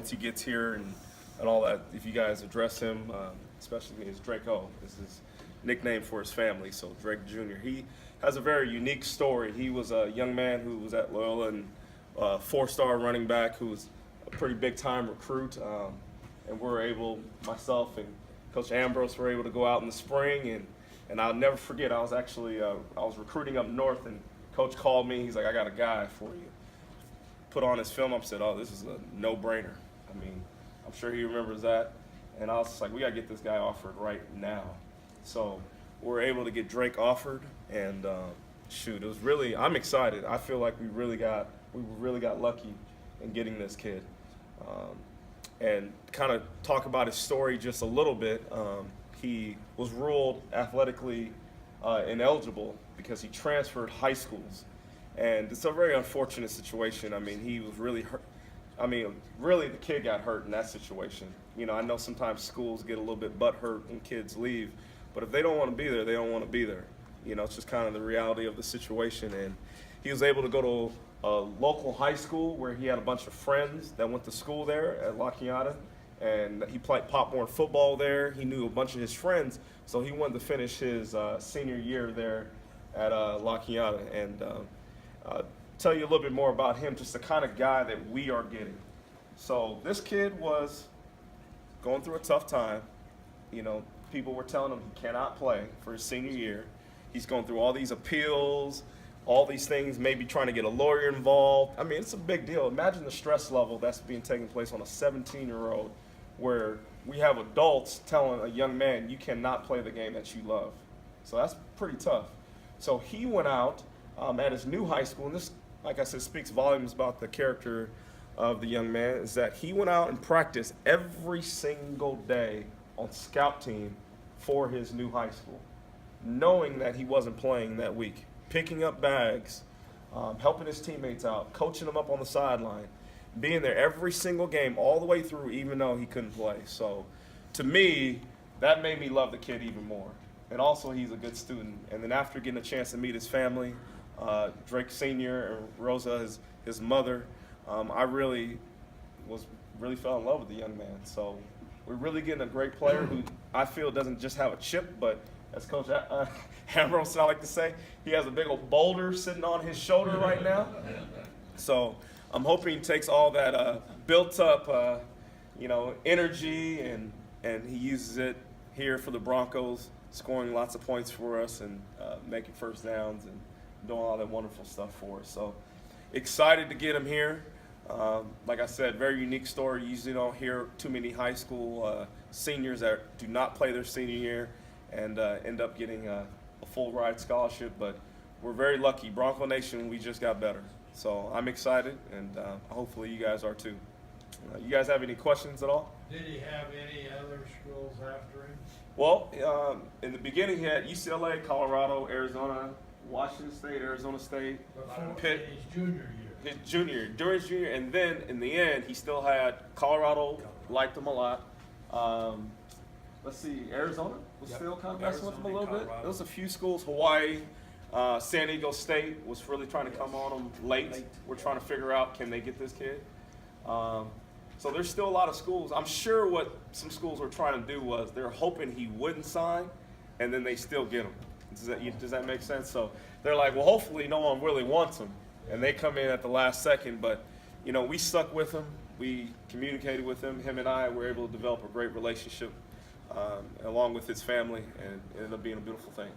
once he gets here and all that, if you guys address him, especially as Draco, is his nickname for his family, so Drake Jr. He has a very unique story. He was a young man who was at Loyola and four-star running back who was a pretty big-time recruit, and we were able, myself and Coach Ambrose were able to go out in the spring, and I'll never forget, I was actually, I was recruiting up north, and Coach called me, he's like, I got a guy for you. Put on his film, I said, oh, this is a no-brainer. I mean, I'm sure he remembers that, and I was just like, we got to get this guy offered right now. So we're able to get Drake offered, and shoot, it was really, I'm excited. I feel like we really got lucky in getting this kid. And kind of talk about his story just a little bit. He was ruled athletically ineligible because he transferred high schools. And it's a very unfortunate situation. I mean, he was really hurt. I mean, really the kid got hurt in that situation. You know, I know sometimes schools get a little bit butthurt when kids leave, but if they don't want to be there, they don't want to be there. You know, it's just kind of the reality of the situation. And he was able to go to a local high school where he had a bunch of friends that went to school there at La Chiata, and he played Pop-Warn football there. He knew a bunch of his friends, so he wanted to finish his senior year there at La Chiata. And tell you a little bit more about him, just the kind of guy that we are getting. So this kid was going through a tough time. You know, people were telling him he cannot play for his senior year. He's going through all these appeals, all these things, maybe trying to get a lawyer involved. I mean, it's a big deal. Imagine the stress level that's being taken place on a 17-year-old, where we have adults telling a young man, you cannot play the game that you love. So that's pretty tough. So he went out at his new high school, and this, like I said, speaks volumes about the character of the young man, is that he went out and practiced every single day on scout team for his new high school, knowing that he wasn't playing that week, picking up bags, helping his teammates out, coaching them up on the sideline, being there every single game all the way through, even though he couldn't play. So to me, that made me love the kid even more. And also, he's a good student. And then after getting a chance to meet his family, Drake Sr. and Rosa, his mother, I really fell in love with the young man. So we're really getting a great player who I feel doesn't just have a chip, but as Coach Ambrose, I like to say, he has a big old boulder sitting on his shoulder right now. So I'm hoping he takes all that built up, energy and he uses it here for the Broncos, scoring lots of points for us and making first downs and doing all that wonderful stuff for us. So excited to get him here. Like I said, very unique story. You usually don't hear too many high school seniors that do not play their senior year and end up getting a full ride scholarship. But we're very lucky. Bronco Nation, we just got better. So I'm excited, and hopefully you guys are too. You guys have any questions at all? Did he have any other schools after him? Well, in the beginning he had UCLA, Colorado, Arizona, Washington State, Arizona State, Pitt. His junior year. During his junior, and then in the end he still had Colorado, liked him a lot. Let's see, Arizona was still kind of messing with him a little bit. There was a few schools, Hawaii, San Diego State was really trying to come on him late. We're trying to figure out, can they get this kid? So there's still a lot of schools. I'm sure what some schools were trying to do was they're hoping he wouldn't sign, and then they still get him. Does that make sense? So they're like, well, hopefully no one really wants him, and they come in at the last second. But, we stuck with him. We communicated with him. Him and I were able to develop a great relationship along with his family, and it ended up being a beautiful thing.